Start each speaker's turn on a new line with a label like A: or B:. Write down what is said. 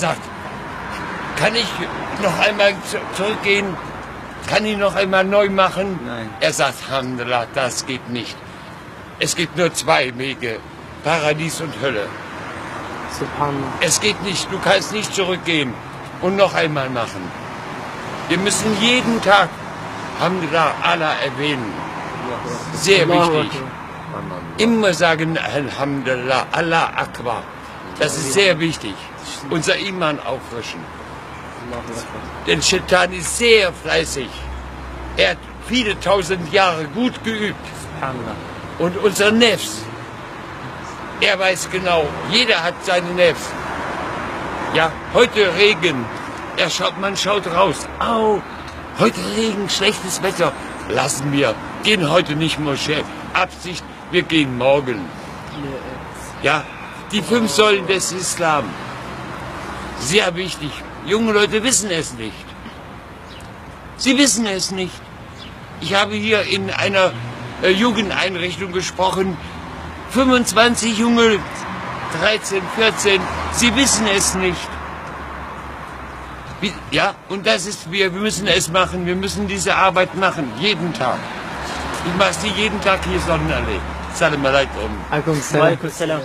A: sagt, kann ich noch einmal zurückgehen? Kann ich noch einmal neu machen?
B: Nein.
A: Er sagt, Alhamdulillah, das geht nicht. Es gibt nur zwei Wege, Paradies und Hölle.
B: Subhanallah.
A: Es geht nicht, du kannst nicht zurückgehen und noch einmal machen. Wir müssen jeden Tag Alhamdulillah, Allah erwähnen. Sehr wichtig. Immer sagen Alhamdulillah, Allah Akbar. Das ist sehr wichtig. Unser Iman auffrischen. Denn Shaitan ist sehr fleißig. Er hat viele tausend Jahre gut geübt. Und unser Nefs, er weiß genau, jeder hat seine Nefs. Ja, heute Regen. Man schaut raus. Au, heute Regen, schlechtes Wetter. Lassen wir. Gehen heute nicht Moschee. Absicht, wir gehen morgen. Ja, die 5 Säulen des Islam. Sehr wichtig. Junge Leute wissen es nicht. Sie wissen es nicht. Ich habe hier in einer Jugendeinrichtung gesprochen. 25 Junge, 13, 14, sie wissen es nicht. Ja, und das ist, wir müssen es machen, wir müssen diese Arbeit machen, jeden Tag. Ich mache sie jeden Tag hier Sonnenallee. Salam alaikum.
B: Alaikum salam.